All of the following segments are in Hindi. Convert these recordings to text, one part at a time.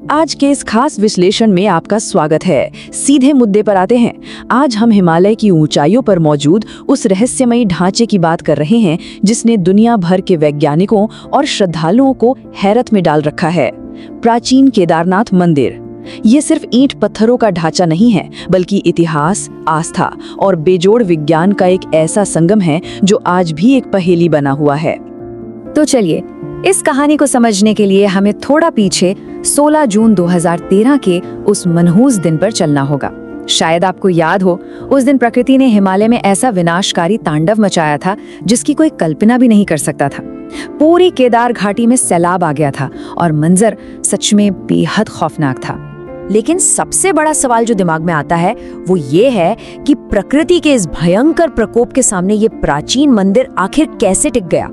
आज के इस खास विश्लेषण में आपका स्वागत है। सीधे मुद्दे पर आते हैं। आज हम हिमालय की ऊंचाइयों पर मौजूद उस रहस्यमयी ढांचे की बात कर रहे हैं जिसने दुनिया भर के वैज्ञानिकों और श्रद्धालुओं को हैरत में डाल रखा है। प्राचीन केदारनाथ मंदिर। ये सिर्फ ईंट पत्थरों का ढांचा नहीं है, बल्कि इतिहास, आस्था और बेजोड़ विज्ञान का एक ऐसा संगम है जो आज भी एक पहेली बना हुआ है। तो चलिए इस कहानी को समझने के लिए हमें थोड़ा पीछे 16 जून 2013 के उस मनहूस दिन पर चलना होगा। शायद आपको याद हो, उस दिन प्रकृति ने हिमालय में ऐसा विनाशकारी तांडव मचाया था जिसकी कोई कल्पना भी नहीं कर सकता था। पूरी केदार घाटी में सैलाब आ गया था और मंजर सच में बेहद खौफनाक था। लेकिन सबसे बड़ा सवाल जो दिमाग में आता है वो ये है कि प्रकृति के इस भयंकर प्रकोप के सामने ये प्राचीन मंदिर आखिर कैसे टिक गया।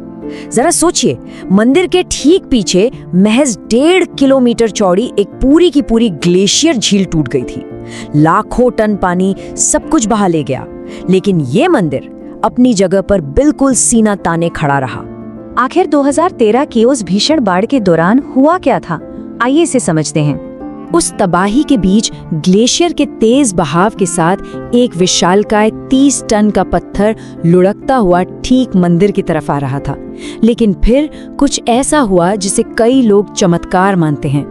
जरा सोचिए, मंदिर के ठीक पीछे महज 1.5 किलोमीटर चौड़ी एक पूरी की पूरी ग्लेशियर झील टूट गई थी। लाखों टन पानी सब कुछ बहा ले गया, लेकिन ये मंदिर अपनी जगह पर बिल्कुल सीना ताने खड़ा रहा। आखिर 2013 की उस भीषण बाढ़ के दौरान हुआ क्या था, आइए इसे समझते हैं। उस तबाही के बीच ग्लेशियर के तेज बहाव के साथ एक विशालकाय 30 टन का पत्थर लुढ़कता हुआ ठीक मंदिर की तरफ आ रहा था। लेकिन फिर कुछ ऐसा हुआ जिसे कई लोग चमत्कार मानते हैं।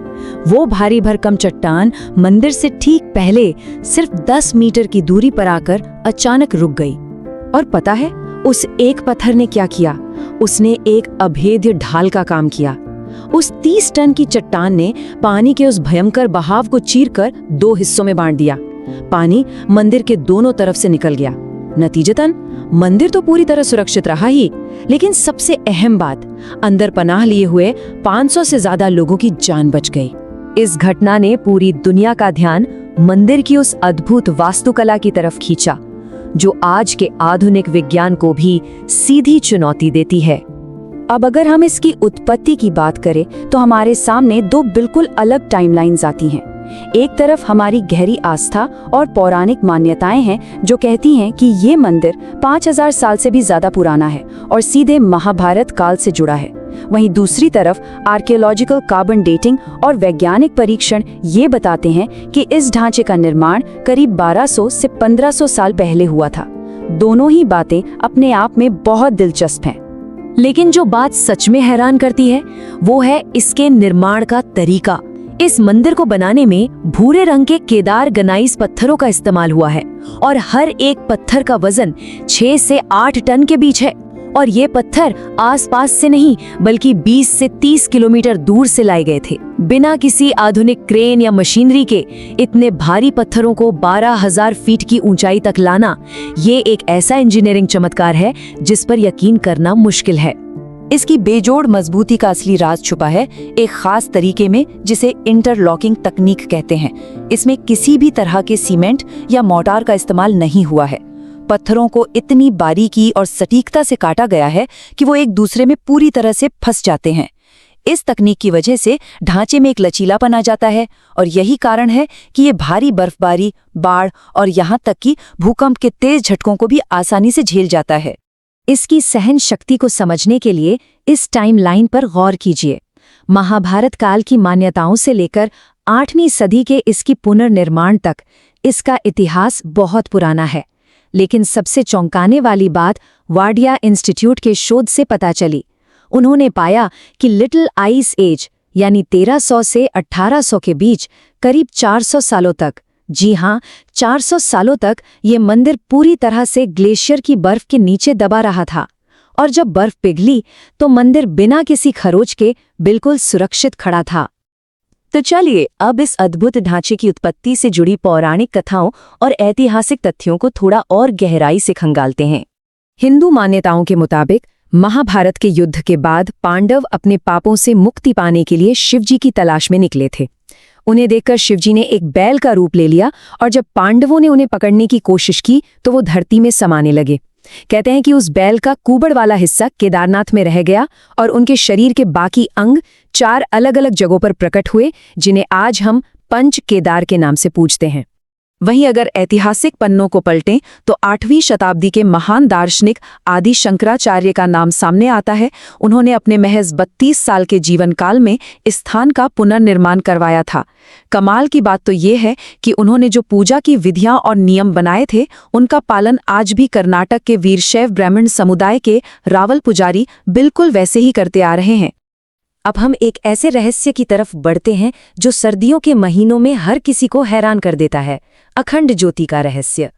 वो भारी भरकम चट्टान मंदिर से ठीक पहले सिर्फ 10 मीटर की दूरी पर आकर अचानक रुक गई। और पता है उस एक पत्थर ने क्या किया? उसने एक अभेद्य ढाल का काम किया। उस 30 टन की चट्टान ने पानी के उस भयंकर बहाव को चीरकर 2 हिस्सों में बांट दिया। पानी मंदिर के दोनों तरफ से निकल गया। नतीजतन मंदिर तो पूरी तरह सुरक्षित रहा ही, लेकिन सबसे अहम बात, अंदर पनाह लिए हुए 500 से ज्यादा लोगों की जान बच गई। इस घटना ने पूरी दुनिया का ध्यान मंदिर की उस अद्भुत वास्तुकला की तरफ खींचा, जो आज के आधुनिक विज्ञान को भी सीधी चुनौती देती है। अब अगर हम इसकी उत्पत्ति की बात करें तो हमारे सामने 2 बिल्कुल अलग टाइमलाइंस आती हैं। एक तरफ हमारी गहरी आस्था और पौराणिक मान्यताएं हैं जो कहती हैं कि ये मंदिर 5000 साल से भी ज्यादा पुराना है और सीधे महाभारत काल से जुड़ा है। वहीं दूसरी तरफ आर्कियोलॉजिकल कार्बन डेटिंग और वैज्ञानिक परीक्षण ये बताते हैं कि इस ढांचे का निर्माण करीब 1200 से 1500 साल पहले हुआ था। दोनों ही बातें अपने आप में बहुत दिलचस्प हैं। लेकिन जो बात सच में हैरान करती है वो है इसके निर्माण का तरीका। इस मंदिर को बनाने में भूरे रंग के केदार गनाइस पत्थरों का इस्तेमाल हुआ है और हर एक पत्थर का वजन 6 से 8 टन के बीच है। और ये पत्थर आसपास से नहीं बल्कि 20 से 30 किलोमीटर दूर से लाए गए थे। बिना किसी आधुनिक क्रेन या मशीनरी के इतने भारी पत्थरों को 12,000 फीट की ऊंचाई तक लाना, ये एक ऐसा इंजीनियरिंग चमत्कार है जिस पर यकीन करना मुश्किल है। इसकी बेजोड़ मजबूती का असली राज छुपा है एक खास तरीके में जिसे इंटरलॉकिंग तकनीक कहते हैं। इसमें किसी भी तरह के सीमेंट या मोर्टार का इस्तेमाल नहीं हुआ है। पत्थरों को इतनी बारीकी और सटीकता से काटा गया है कि वो एक दूसरे में पूरी तरह से फंस जाते हैं। इस तकनीक की वजह से ढांचे में एक लचीलापन आ जाता है और यही कारण है कि ये भारी बर्फबारी, बाढ़ और यहाँ तक कि भूकंप के तेज झटकों को भी आसानी से झेल जाता है। इसकी सहन शक्ति को समझने के लिए इस टाइमलाइन पर गौर कीजिए। महाभारत काल की मान्यताओं से लेकर 8वीं सदी के इसकी पुनर्निर्माण तक इसका इतिहास बहुत पुराना है। लेकिन सबसे चौंकाने वाली बात वाडिया इंस्टीट्यूट के शोध से पता चली। उन्होंने पाया कि लिटिल आइस एज यानी 1300 से 1800 के बीच करीब 400 सालों तक, जी हाँ 400 सालों तक ये मंदिर पूरी तरह से ग्लेशियर की बर्फ के नीचे दबा रहा था। और जब बर्फ पिघली तो मंदिर बिना किसी खरोच के बिल्कुल सुरक्षित खड़ा था। तो चलिए अब इस अद्भुत ढांचे की उत्पत्ति से जुड़ी पौराणिक कथाओं और ऐतिहासिक तथ्यों को थोड़ा और गहराई से खंगालते हैं। हिंदू मान्यताओं के मुताबिक महाभारत के युद्ध के बाद पांडव अपने पापों से मुक्ति पाने के लिए शिवजी की तलाश में निकले थे। उन्हें देखकर शिवजी ने एक बैल का रूप ले लिया और जब पांडवों ने उन्हें पकड़ने की कोशिश की तो वो धरती में समाने लगे। कहते हैं कि उस बैल का कुबड़ वाला हिस्सा केदारनाथ में रह गया और उनके शरीर के बाकी अंग 4 अलग अलग जगहों पर प्रकट हुए, जिन्हें आज हम पंच केदार के नाम से पूजते हैं। वहीं अगर ऐतिहासिक पन्नों को पलटें तो 8वीं शताब्दी के महान दार्शनिक आदि शंकराचार्य का नाम सामने आता है। उन्होंने अपने महज 32 साल के जीवन काल में इस स्थान का पुनर्निर्माण करवाया था। कमाल की बात तो ये है कि उन्होंने जो पूजा की विधियां और नियम बनाए थे, उनका पालन आज भी कर्नाटक के वीरशैव ब्राह्मण समुदाय के रावल पुजारी बिल्कुल वैसे ही करते आ रहे हैं। अब हम एक ऐसे रहस्य की तरफ बढ़ते हैं जो सर्दियों के महीनों में हर किसी को हैरान कर देता है, अखंड ज्योति का रहस्य।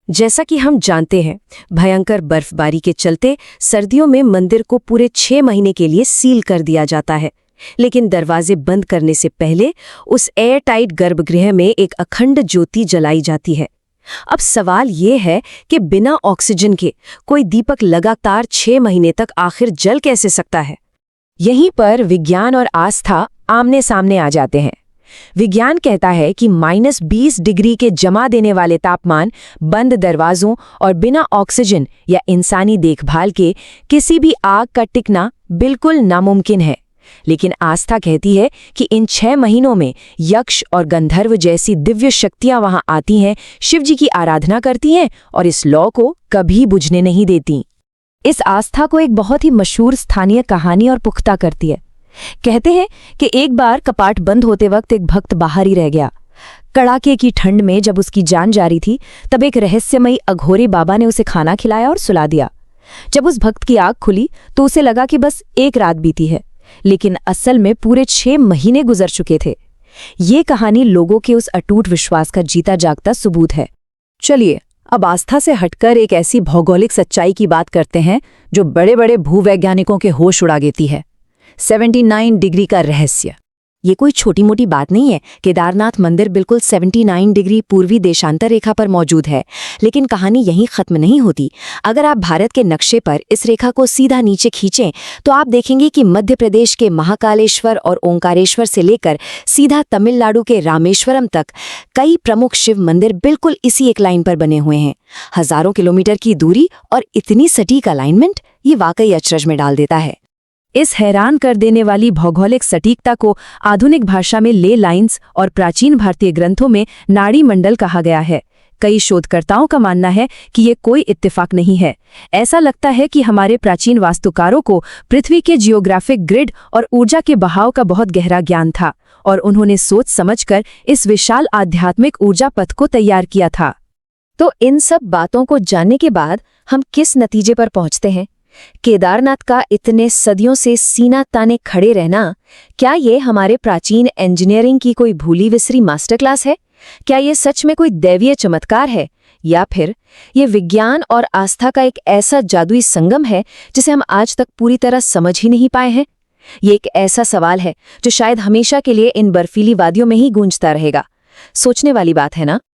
जैसा कि हम जानते हैं, भयंकर बर्फबारी के चलते सर्दियों में मंदिर को पूरे 6 महीने के लिए सील कर दिया जाता है। लेकिन दरवाजे बंद करने से पहले उस एयर टाइट गर्भगृह में एक अखंड ज्योति जलाई जाती है। अब सवाल ये है कि बिना ऑक्सीजन के कोई दीपक लगातार 6 महीने तक आखिर जल कैसे सकता है? यहीं पर विज्ञान और आस्था आमने सामने आ जाते हैं। विज्ञान कहता है कि -20 डिग्री के जमा देने वाले तापमान, बंद दरवाजों और बिना ऑक्सीजन या इंसानी देखभाल के किसी भी आग का टिकना बिल्कुल नामुमकिन है। लेकिन आस्था कहती है कि इन 6 महीनों में यक्ष और गंधर्व जैसी दिव्य शक्तियां वहां आती हैं, शिवजी की आराधना करती हैं और इस लौ को कभी बुझने नहीं देती। इस आस्था को एक बहुत ही मशहूर स्थानीय कहानी और पुख्ता करती है। कहते हैं कि एक बार कपाट बंद होते वक्त एक भक्त बाहर ही रह गया। कड़ाके की ठंड में जब उसकी जान जा रही थी, तब एक रहस्यमयी अघोरी बाबा ने उसे खाना खिलाया और सुला दिया। जब उस भक्त की आंख खुली तो उसे लगा कि बस एक रात बीती है, लेकिन असल में पूरे 6 महीने गुजर चुके थे। ये कहानी लोगों के उस अटूट विश्वास का जीता जागता सबूत है। चलिए अब आस्था से हटकर एक ऐसी भौगोलिक सच्चाई की बात करते हैं जो बड़े बड़े भूवैज्ञानिकों के होश उड़ा देती है। 79 डिग्री का रहस्य। ये कोई छोटी मोटी बात नहीं है। केदारनाथ मंदिर बिल्कुल 79 डिग्री पूर्वी देशांतर रेखा पर मौजूद है। लेकिन कहानी यहीं खत्म नहीं होती। अगर आप भारत के नक्शे पर इस रेखा को सीधा नीचे खींचें तो आप देखेंगे कि मध्य प्रदेश के महाकालेश्वर और ओंकारेश्वर से लेकर सीधा तमिलनाडु के रामेश्वरम तक कई प्रमुख शिव मंदिर बिल्कुल इसी एक लाइन पर बने हुए हैं। हजारों किलोमीटर की दूरी और इतनी सटीक अलाइनमेंट, ये वाकई अचरज में डाल देता है। इस हैरान कर देने वाली भौगोलिक सटीकता को आधुनिक भाषा में ले लाइन्स और प्राचीन भारतीय ग्रंथों में नाड़ी मंडल कहा गया है। कई शोधकर्ताओं का मानना है कि ये कोई इत्तेफाक नहीं है। ऐसा लगता है कि हमारे प्राचीन वास्तुकारों को पृथ्वी के जियोग्राफिक ग्रिड और ऊर्जा के बहाव का बहुत गहरा ज्ञान था और उन्होंने सोच समझकर इस विशाल आध्यात्मिक ऊर्जा पथ को तैयार किया था। तो इन सब बातों को जानने के बाद हम किस नतीजे पर पहुंचते हैं? केदारनाथ का इतने सदियों से सीना ताने खड़े रहना, क्या ये हमारे प्राचीन इंजीनियरिंग की कोई भूली विसरी मास्टर क्लास है? क्या ये सच में कोई दैवीय चमत्कार है, या फिर ये विज्ञान और आस्था का एक ऐसा जादुई संगम है जिसे हम आज तक पूरी तरह समझ ही नहीं पाए हैं? ये एक ऐसा सवाल है जो शायद हमेशा के लिए इन बर्फीली वादियों में ही गूंजता रहेगा। सोचने वाली बात है ना?